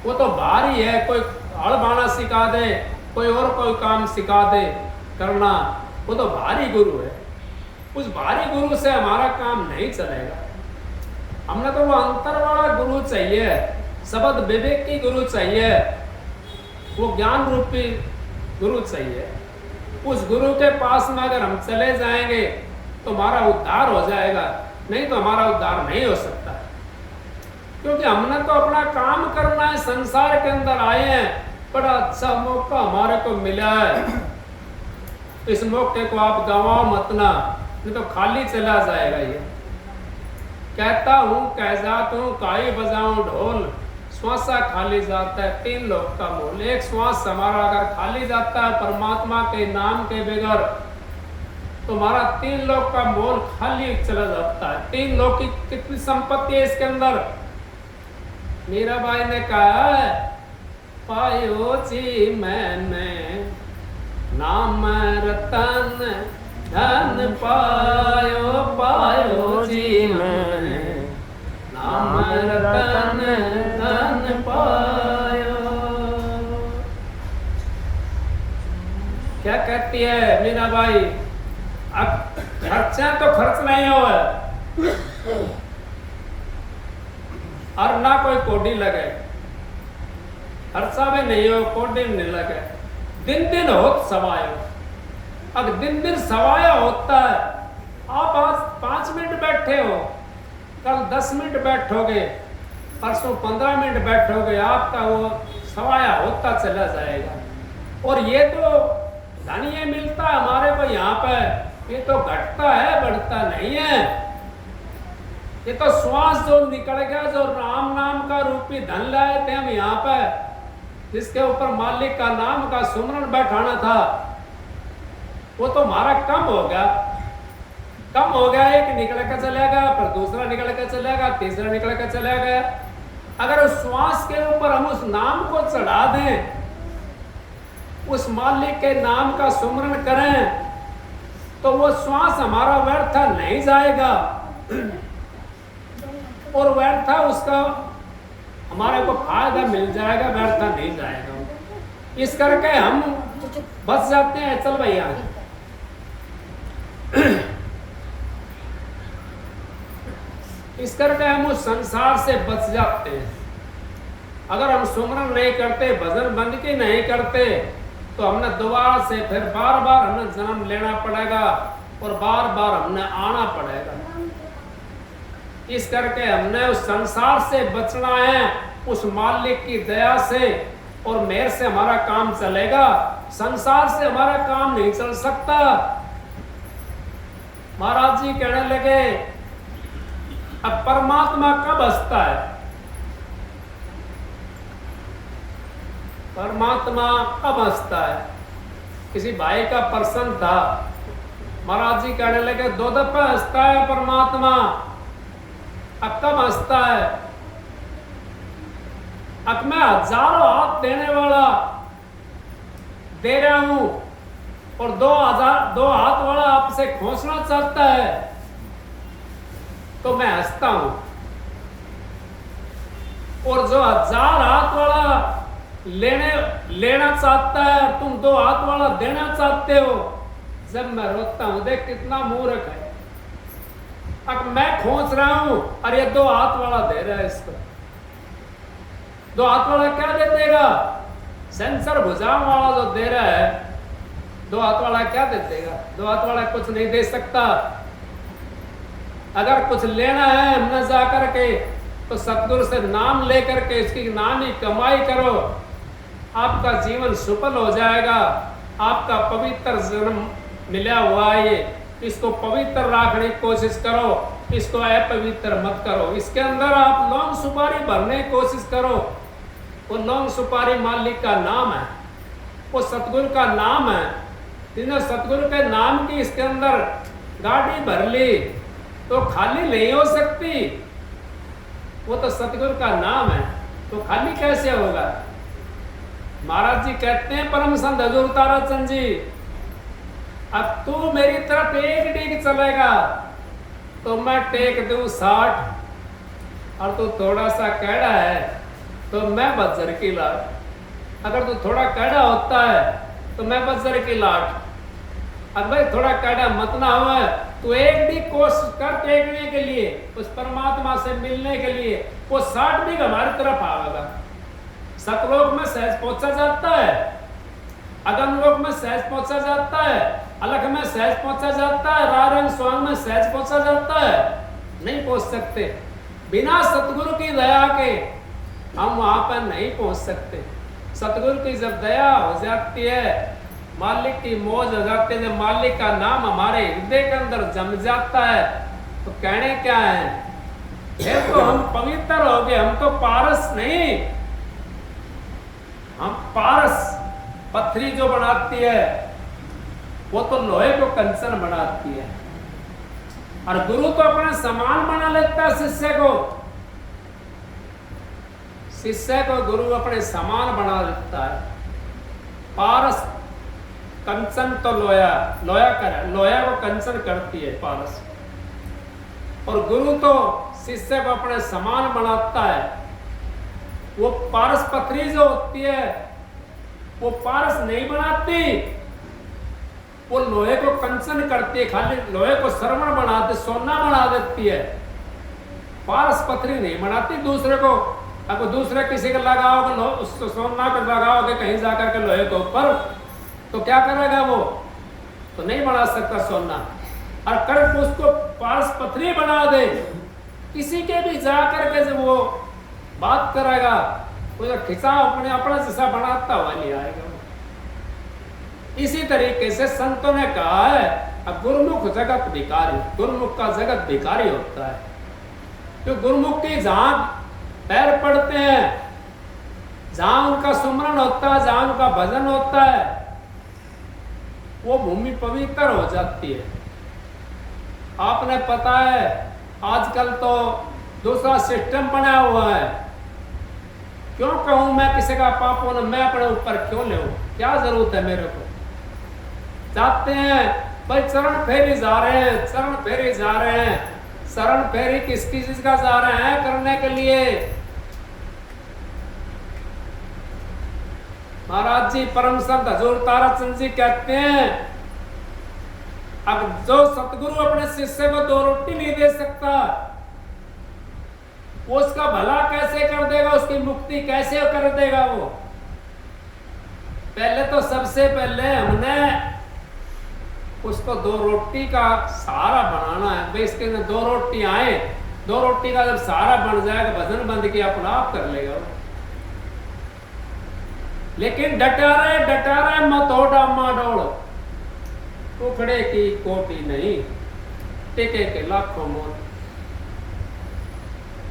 वो तो भारी है, कोई हल बाना सिखा दे, कोई और कोई काम सिखा दे करना, वो तो भारी गुरु है। उस भारी गुरु से हमारा काम नहीं चलेगा। हमने तो वो अंतर वाला गुरु चाहिए, शब्द विवेक की गुरु चाहिए, वो ज्ञान रूपी गुरु चाहिए। उस गुरु के पास में अगर हम चले जाएंगे तो हमारा उद्धार हो जाएगा, नहीं तो हमारा उद्धार नहीं हो सकता। क्योंकि हमने तो अपना काम करना है, संसार के अंदर आए हैं, बड़ा अच्छा मौका हमारे को मिला है, इस मौके को आप गंवाओ मत ना, नहीं तो खाली चला जाएगा। ये कहता हूँ कह जाता हूँ काई बजाऊं ढोल, श्वासा खाली जाता है 3 लोक का मोल। एक श्वास हमारा अगर खाली जाता है परमात्मा के नाम के बगैर, तो हमारा 3 लोक का मोल खाली चला जाता है। 3 लोक की कितनी संपत्ति है इसके अंदर। मीराबाई ने कहा है, पायो जी मैंने नाम रतन धन पायो, पायो जी मैंने नाम रतन धन पायो। क्या कहती है मीराबाई, अब खर्चा तो खर्च नहीं हो और ना कोई कोडी लगे, खर्चा भी नहीं हो, कोडी भी नहीं लगे, दिन दिन होत सवायो। अब दिन दिन सवाया होता है। आप आज 5 मिनट बैठे हो, कल 10 मिनट बैठोगे, परसों 15 मिनट बैठोगे, आपका वो सवाया होता चला जाएगा। और ये तो धन ये मिलता है हमारे को यहाँ पे, ये तो घटता है, बढ़ता नहीं है। ये तो श्वास जो निकल गया, जो राम नाम का रूपी धन लाए थे हम यहाँ पे, जिसके ऊपर मालिक का नाम का सुमरन बैठाना था, वो तो हमारा कम हो गया, कम हो गया। एक निकल कर चलेगा, फिर दूसरा निकल कर चलेगा, तीसरा निकल कर चला गया। अगर उस श्वास के ऊपर हम उस नाम को चढ़ा दें, उस मालिक के नाम का सुमरन करें, तो वो श्वास हमारा व्यर्थ नहीं जाएगा और व्यर्थ उसका हमारे को फायदा मिल जाएगा, व्यर्थ नहीं जाएगा। इस करके हम बच जाते हैं। चल भैया, इस करके हम उस संसार से बच जाते हैं। अगर हम सुमरन नहीं करते, भजन बंदगी नहीं करते, तो हमने दोबारा से फिर बार बार हमें जन्म लेना पड़ेगा और बार बार हमने आना पड़ेगा। इस करके हमने उस संसार से बचना है, उस मालिक की दया से और मेहर से हमारा काम चलेगा। संसार से हमारा काम नहीं चल सकता। महाराज जी कहने लगे, अब परमात्मा कब हंसता है? परमात्मा कब हंसता है? किसी भाई का प्रश्न था, महाराज जी कहने लगे 2 दफे हंसता है परमात्मा। अब कब हंसता है? अब मैं 1000 हाथ देने वाला दे रहा हूं और 2 हाथ वाला आपसे खोसना चाहता है, तो मैं हंसता हूं। और जो 1000 हाथ वाला लेना चाहता है, तुम 2 हाथ वाला देना चाहते हो, जब मैं रोता हूं, देख कितना मूर्ख है। अब मैं खोज रहा हूं और ये 2 हाथ वाला दे रहा है इसको। 2 हाथ वाला क्या दे देगा? सेंसर भुजाओं वाला जो दे रहा है, 2 हाथ वाला क्या दे देगा? 2 हाथ वाला कुछ नहीं दे सकता। अगर कुछ लेना है हमने जा करके, तो सतगुरु से नाम लेकर के इसकी नाम ही कमाई करो, आपका जीवन सफल हो जाएगा। आपका पवित्र जन्म मिला हुआ है, ये इसको पवित्र रखने की कोशिश करो, इसको अपवित्र मत करो। इसके अंदर आप लौंग सुपारी भरने की कोशिश करो। वो लौंग सुपारी मालिक का नाम है, वो सतगुरु का नाम है। जिन्हें सतगुरु के नाम की इसके अंदर गाड़ी भर ली तो खाली नहीं हो सकती। वो तो सतगुरु का नाम है, तो खाली कैसे होगा? महाराज जी कहते हैं, परम संत हजूर ताराचंद जी, अब तू मेरी तरफ 1 डिग चलेगा तो मैं टेक दूं 60, और तू थोड़ा सा कैड़ा है तो मैं बज्जर की लाट, अगर तू थोड़ा कैड़ा होता है तो मैं बज्जर की लाट। अब भाई थोड़ा कैड़ा मत ना हुआ, तो एक भी कोशिश कर टेकने के लिए, उस परमात्मा से मिलने के लिए, वो 60 भी हमारी तरफ आएगा। सतलोक में सहज पहुंचा जाता है, अगम लोक में सहज पहुंचा जाता है, अलग में सहज पहुंचा जाता है, रारंग स्वांग में सहज पहुंचा जाता है। नहीं पहुंच सकते, बिना सतगुरु की दया के हम वहां पर नहीं पहुंच सकते। सतगुरु की जब दया हो जाती है, मालिक की मौज हो जाती है, जब मालिक का नाम हमारे हृदय के अंदर जम जाता है, तो कहने क्या है, ये तो हम पवित्र हो गए, हम तो पारस नहीं, हम पारस। पत्थरी जो बनाती है वो तो लोहे को कंचन बनाती है, और गुरु तो अपना समान बना लेता है शिष्य को। शिष्य को गुरु अपने समान बना देता है। पारस कंचन तो लोया, लोया को कंचन करती है पारस, और गुरु तो शिष्य को अपने समान बनाता है। वो पारस पत्थरी जो होती है वो पारस नहीं बनाती, वो लोहे को कंचन करती है, खाली लोहे को श्रवण बनाते, सोना बना देती है। पारस पत्थरी नहीं बनाती दूसरे को। अब दूसरे किसी को लगाओगे, उसको सोना को लगाओगे कहीं जाकर के लोहे के ऊपर, तो क्या करेगा वो? तो नहीं बना सकता सोना। और कर उसको पारस पत्थरी बना दे, किसी के भी जाकर के जब वो बात करेगा, वो खिंचा अपने अपना जैसा बनाता हुआ नहीं आएगा। इसी तरीके से संतों ने कहा है, अब गुरुमुख जगत भिखारी, गुरुमुख का जगत भिखारी होता है। तो गुरुमुख की जहां पैर पड़ते हैं, जहां उनका सुमरन होता है, जहां उनका भजन होता है, वो भूमि पवित्र हो जाती है। आपने पता है आजकल तो दूसरा सिस्टम बना हुआ है। क्यों कहूं मैं किसी का पापों ने मैं अपने ऊपर क्यों ले? क्या जरूरत है मेरे को? जाते हैं भाई, चरण फेरी जा रहे हैं, चरण फेरी जा रहे हैं। शरण फेरी किस चीज का जा रहे हैं? करने के लिए। महाराज जी परम संत हजूर ताराचंद जी कहते हैं, अब जो सतगुरु अपने शिष्य को 2 रोटी नहीं दे सकता, वो उसका भला कैसे कर देगा? उसकी मुक्ति कैसे कर देगा? वो पहले तो सबसे पहले हमने उसको 2 रोटी का सहारा बनाना है। भाई इसके अंदर 2 रोटी आए, 2 रोटी का जब सहारा बन जाएगा, भजन बंद किया अपना आप कर लेगा। लेकिन डटा रहे मत हो डामा डोल, उखड़े की कोटी नहीं, टिके के लाखों मोल।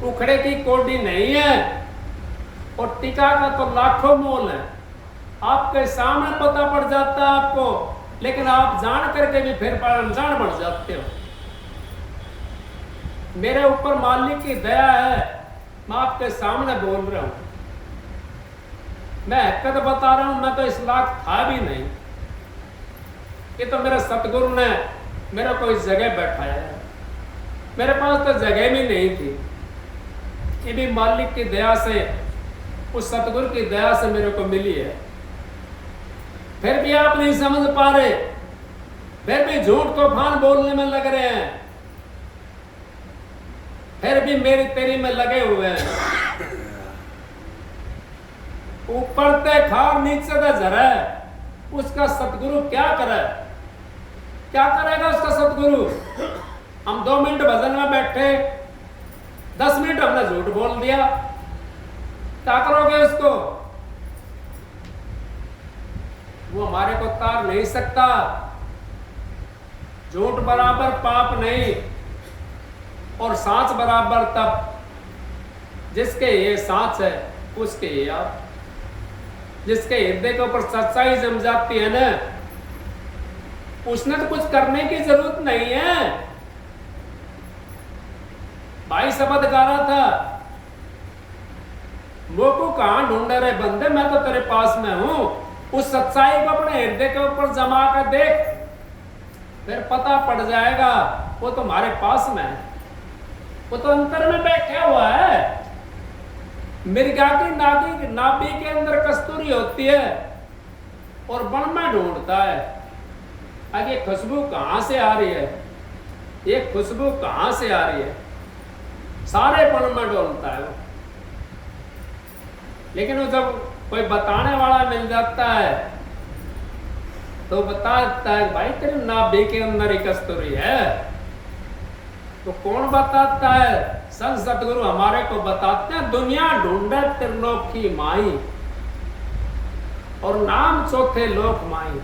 उखड़े की कोटी नहीं है और टिका का तो लाखों मोल है। आपके सामने पता पड़ जाता है आपको, लेकिन आप जान करके भी फिर अनजान बढ़ जाते हो। मेरे ऊपर मालिक की दया है, मैं आपके सामने बोल रहा हूं। मैं हकीकत बता रहा हूं, मैं तो इस लायक था भी नहीं। ये तो मेरे सतगुरु ने मेरे को इस जगह बैठाया है। मेरे पास तो जगह भी नहीं थी, ये भी मालिक की दया से, उस सतगुरु की दया से मेरे को मिली है। फिर भी आप नहीं समझ पा रहे, फिर भी झूठ तूफान बोलने में लग रहे हैं, फिर भी मेरी तेरी में लगे हुए हैं। ऊपर ते खार नीचे ते झरे, उसका सतगुरु क्या करे? क्या करेगा उसका सतगुरु? हम 2 मिनट भजन में बैठे, 10 मिनट हमने झूठ बोल दिया, क्या करोगे उसको? वो हमारे को तार नहीं सकता। झूठ बराबर पाप नहीं, और सांच बराबर तप। जिसके ये सांच है उसके ये आप। जिसके हृदय के ऊपर सच्चाई जम जाती है ना, उसने तो कुछ करने की जरूरत नहीं है। भाई शब्द गा रहा था, वो को कहां ढूंढे रहे बंदे, मैं तो तेरे पास में हूं। उस सच्चाई को अपने हृदय के ऊपर जमा कर देख, फिर पता पड़ जाएगा वो तुम्हारे पास में है। वो तो अंतर में बैठा हुआ है। मृगा की नाभि नाभि के अंदर कस्तूरी होती है और वन में ढूंढता है आगे खुशबू कहां से आ रही है, ये खुशबू कहां से आ रही है, सारे वन में ढूंढता है वो। लेकिन वो जब कोई बताने वाला मिल जाता है तो बता देता है भाई तेरे नाभि के अंदर ही कस्तूरी है। तो कौन बताता है? संत सतगुरु हमारे को बताते हैं, दुनिया ढूंढे त्रिलोक की माई और नाम चौथे लोक माई।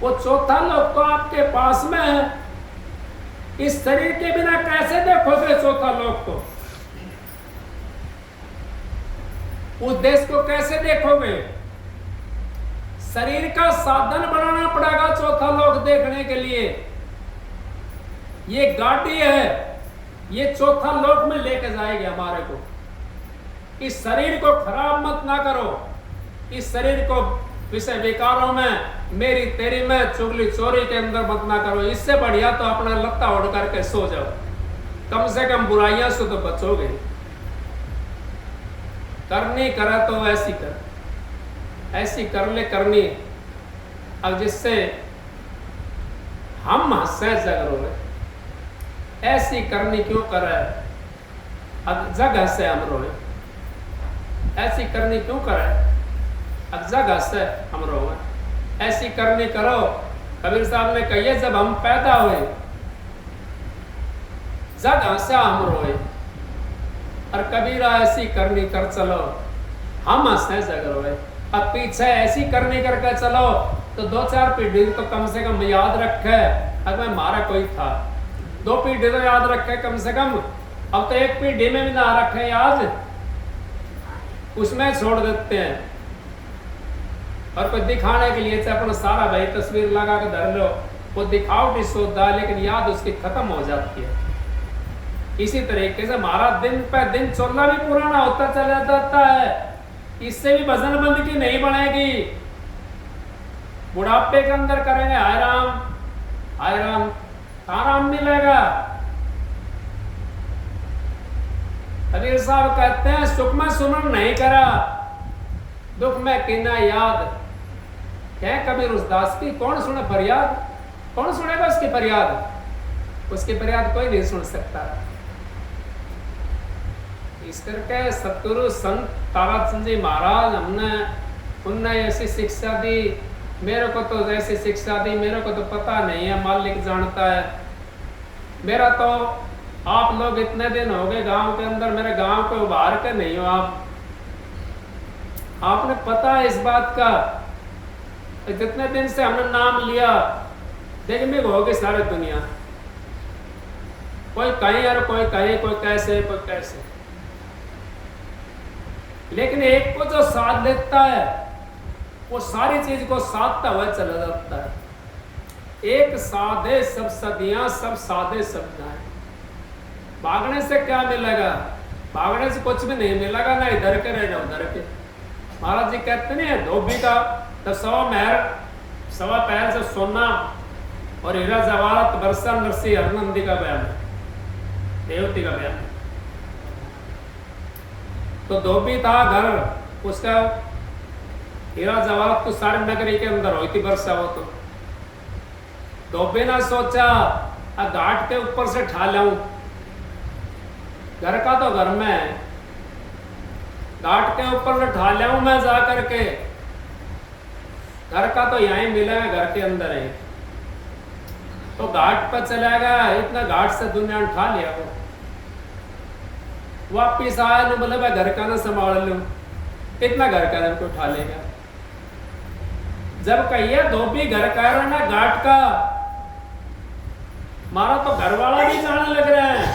वो चौथा लोक तो आपके पास में है, इस शरीर के बिना कैसे देखोगे चौथा लोक को? उस देश को कैसे देखोगे? शरीर का साधन बनाना पड़ेगा चौथा लोक देखने के लिए। ये गाड़ी है, ये चौथा लोक में लेके जाएगी हमारे को। इस शरीर को खराब मत ना करो, इस शरीर को विषय विकारों में, मेरी तेरी में, चुगली चोरी के अंदर मत ना करो। इससे बढ़िया तो अपना लत्ता ओढ़ करके सो जाओ, कम से कम बुराइयां से तो बचोगे। करनी करे तो ऐसी कर, ऐसी कर ले करनी, अब जिससे हम हंसे जगरोगे। ऐसी करनी क्यों करे अब जगह से हम रोए, ऐसी करनी क्यों करे अब जगह से हम रोए। ऐसी करनी करो, कबीर साहब ने कही है, जब हम पैदा हुए जगह से हम रोए, और कबीरा ऐसी करनी कर चलो हम हंसे जग रोए। अब पीछे ऐसी करनी करके चलो तो 2-4 पीढ़ी तो कम से कम याद रखे, अगर हमारा कोई था 2 पीढ़ी तो याद रखे कम से कम। अब तो 1 पीढ़ी में भी ना रखे याद, उसमें छोड़ देते हैं। और कोई दिखाने के लिए अपना सारा भाई तस्वीर लगा के धर लो, वो दिखावटी सोचता है लेकिन याद उसकी खत्म हो जाती है। इसी तरीके से हमारा दिन पे दिन चोला भी पुराना होता चला जाता है, इससे भी भजन बंदगी नहीं बनेगी। बुढ़ापे के अंदर करेंगे हाय राम, आराम मिलेगा। कबीर साहब कहते हैं, सुख में सुमन नहीं करा, दुख में कीना याद। क्या कबीर उस दास की कौन सुने फरियाद? कौन सुनेगा उसकी फरियाद? उसकी फरियाद कोई नहीं सुन सकता। इस करके सतगुरु संत ताराचंद जी महाराज उनने ऐसी शिक्षा दी, मेरे को तो ऐसी शिक्षा दी, मेरे को तो पता नहीं है, मालिक जानता है। मेरा तो आप लोग इतने दिन हो गए गांव के अंदर, मेरे गांव को उभार के नहीं हो आप, आपने पता है इस बात का। जितने दिन से हमने नाम लिया देख में हो गई सारी दुनिया, कोई कहीं और कोई कहीं, कोई कैसे कोई कैसे, लेकिन एक को जो साथ लेता है वो सारी चीज को साधता हुआ चला जाता है। एक साधे सब सदियां, सब साधे सब जाए। भागने से क्या मिलेगा? भागने से कुछ भी नहीं मिलेगा, ना इधर के रह जाओ उधर के। महाराज जी कहते नहीं है, धोबी का तो 100 पैर से सोना और हीरा जवाहरात बरसा नरसी हरनंदी का बयान, देवती का बयान। तो धोबी था घर, उसका हीरा जवाहरात तो सारी नगरी के अंदर हुई थी बरसा। वो तो धोबी ने सोचा घाट के ऊपर से ठा लाऊं, घर का तो घर में है, घाट के ऊपर से ठा लाऊं मैं जा करके, घर का तो यहीं मिलेगा, घर के अंदर है। तो घाट पर चला गया, इतना घाट से दुनिया उठा लिया। वो वापिस आया ना, बोले मैं घर का ना संभाल लूं, इतना घर का को उठा लेगा। जब कहिए धोबी घर का है ना घाट का, मारा तो घर वाला भी जाने लग रहे हैं,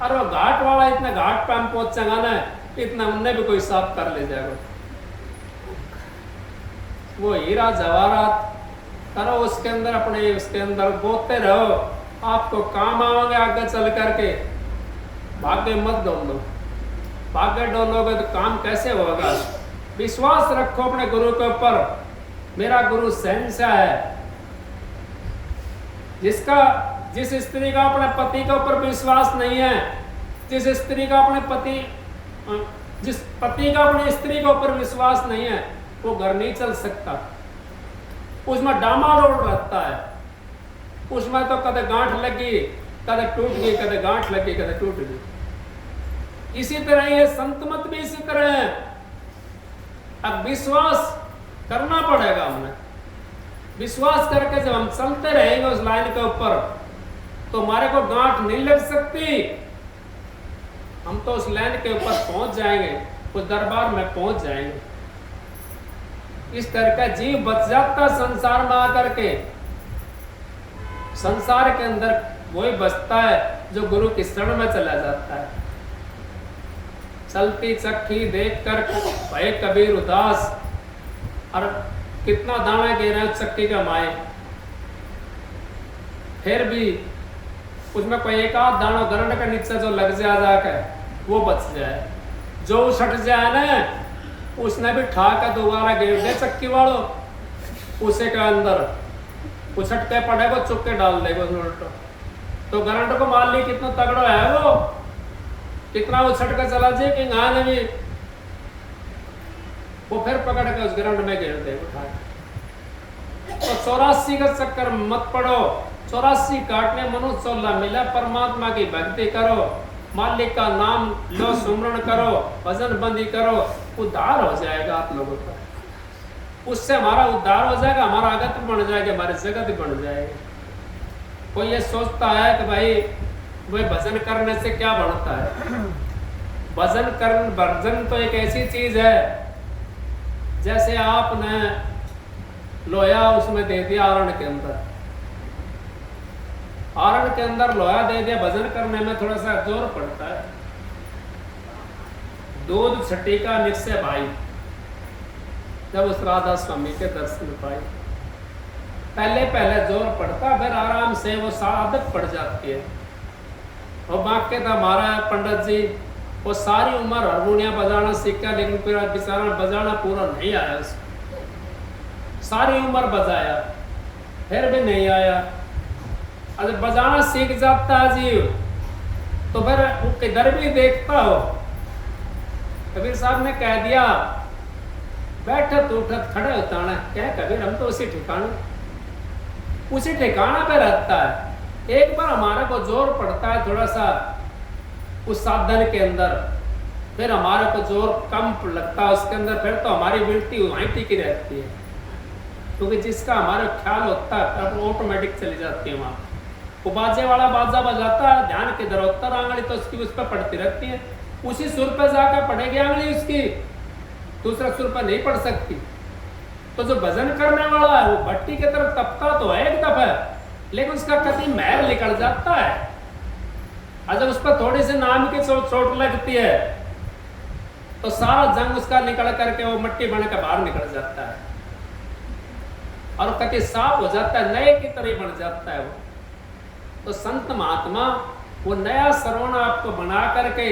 और वो घाट वाला इतना घाट पे हम पहुंचेगा ना, इतना उनने भी कोई साफ कर ले जाएगा। वो हीरा जवाहरात करो उसके अंदर, अपने उसके अंदर बोते रहो, आपको काम आओगे आगे चल करके। भाग्य मत डोलो, भाग्य डोलोगे तो काम कैसे होगा? विश्वास रखो अपने गुरु के ऊपर। मेरा गुरु शहंशाह है, जिस स्त्री का अपने पति के ऊपर विश्वास नहीं है, जिस स्त्री का अपने पति जिस पति का अपनी स्त्री के ऊपर विश्वास नहीं है वो घर नहीं चल सकता, उसमें डामाडोल रहता है, उसमें तो कदे गांठ लगी कदे टूट गई, कदे गांठ लगी कदे टूट गई। इसी तरह ये संत मत भी इसी तरह है। अब विश्वास करना पड़ेगा हमें, विश्वास करके जब हम चलते रहेंगे उस लाइन के ऊपर तो हमारे को गांठ नहीं लग सकती, हम तो उस लाइन के ऊपर पहुंच जाएंगे, उस दरबार में पहुंच जाएंगे। इस तरह का जीव बच जाता संसार में आकर के, संसार के अंदर वही बचता है जो गुरु की शरण में चला जाता है। चलती चक्की देखकर भय कबीर उदास, और कितना दाना गिरा उस चक्की का माए, फिर भी उसमें कोई एक आध दाना गरंड का नीचे जो लग जाकर वो बच जाए, जो उछट जाए ना उसने भी ठाका दोबारा गिर दे चक्की वालों, उसे के अंदर उछट के पड़ेगा चुप के डाल देगा उल्टा। तो गरंड को मान ली कितना तगड़ा है वो, कितना उछट कर चला जाए कि गाने भी वो फिर पकड़ के उस गरंड में गिर दे उठा। तो 84 का चक्कर मत पड़ो, 84 काटने मनुष्य 16 मिला, परमात्मा की भक्ति करो, मालिक का नाम लो, सुमरण करो, भजन बंदी करो, उद्धार हो जाएगा आप लोगों का। उससे हमारा उद्धार हो जाएगा, हमारा अगत बन जाएगा, हमारे जगत बन जाएगा। कोई ये सोचता है कि भाई वह भजन करने से क्या बढ़ता है। भजन तो एक ऐसी चीज है जैसे आपने लोया उसमें दे दिया आरण के अंदर, आरण के अंदर लोहा दे दिया, भजन करने में थोड़ा सा जोर पड़ता है। दूध छठी का निश्चय भाई, जब उस राधा स्वामी के दर्शन पाए पहले पहले जोर पड़ता, फिर आराम से वो आदत पड़ जाती है। और बाकी था हमारा पंडित जी, वो सारी उम्र हारमोनिया बजाना सीखा, लेकिन फिर बेचारा बजाना पूरा नहीं आया उसको, सारी उम्र बजाया फिर भी नहीं आया। अगर बजाना सीख जाता है जीव तो फिर वो किधर भी देखता हो। कबीर साहब ने कह दिया बैठत उठत खड़े होता ना, क्या कबीर हम तो उसी ठिकाना पे रहता है। एक बार हमारे को जोर पड़ता है थोड़ा सा उस साधन के अंदर, फिर हमारे को जोर कम लगता है उसके अंदर, फिर तो हमारी बिल्टी वहीं टिकी रहती है, क्योंकि जिसका हमारा ख्याल होता है तब ऑटोमेटिक चली जाती है वहाँ। वो बाजे वाला बाजा बजाता है, ध्यान किधर होता है, आंगली तो उसकी उस पर पड़ती रहती है, उसी सुर पर जाकर पड़ेगी आंगली उसकी, दूसरा सुर पर नहीं पड़ सकती। तो जो भजन करने वाला है वो भट्टी की तरफ तपता तो है एक दफा, लेकिन उसका कभी महर निकल जाता है। और जब उस पर थोड़ी सी नाम की चोट लगती है तो सारा जंग उसका निकल करके वो मिट्टी बन के बाहर निकल जाता है और कभी साफ हो जाता है, नए की तरह बन जाता है वो। तो संत महात्मा वो नया श्रवण आपको बना करके,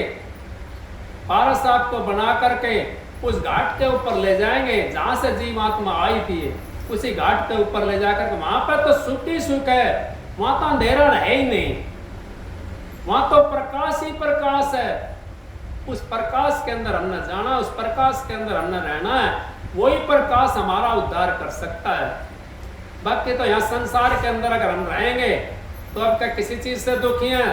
पारस आपको बना करके उस घाट के ऊपर ले जाएंगे जहां से जीवात्मा आई थी, उसी घाट के ऊपर ले जाकर के वहां पर तो सुख ही सुख है, वहां तो अंधेरा है ही नहीं, वहां तो प्रकाश ही प्रकाश है। उस प्रकाश के अंदर हमने जाना, उस प्रकाश के अंदर हमने रहना है, वही प्रकाश हमारा उद्धार कर सकता है। बाकी तो यहाँ संसार के अंदर अगर हम रहेंगे तो अब क्या किसी चीज से दुखी है,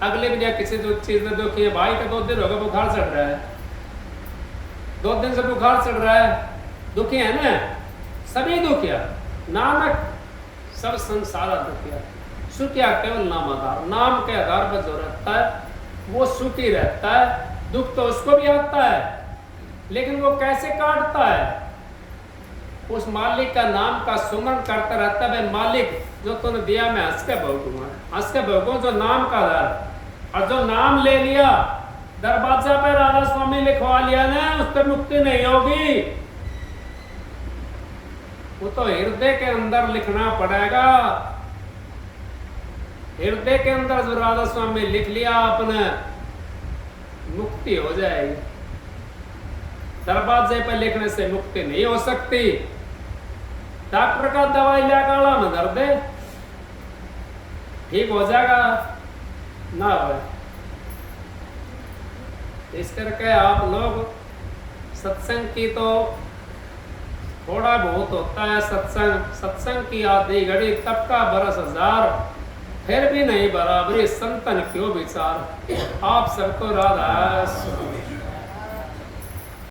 अगले भी किसी चीज से दुखी है। भाई का 2 दिन होगा बुखार चढ़ रहा है, 2 दिन से बुखार चढ़ रहा है, दुखी है ना, सभी दुखिया, नानक सब संसार दुखिया, सुखिया केवल नाम आधार, नाम के आधार पर जो रहता है वो सुखी रहता है। दुख तो उसको भी आता है, लेकिन वो कैसे काटता है, उस मालिक का नाम का सुमरण करता रहता है। मालिक जो तूने दिया मैं हंस के भोगूंगा, हंस के भोगूं, जो नाम का आधार, और जो नाम ले लिया दरवाजा पे राधा स्वामी लिखवा लिया ना, उस पर मुक्ति नहीं होगी। वो तो हृदय के अंदर लिखना पड़ेगा, हृदय के अंदर जो राधा स्वामी लिख लिया आपने, मुक्ति हो जाएगी। दरवाजे पे लिखने से मुक्ति नहीं हो सकती। डॉक्टर का दवाई लगाना में दर्द है, ठीक हो जाएगा ना हो, इस करके आप लोग सत्संग की तो थोड़ा बहुत होता है सत्संग की आधी घड़ी तब का बरस हजार, फिर भी नहीं बराबरी संतन क्यों विचार। आप सबको राधा स्वामी।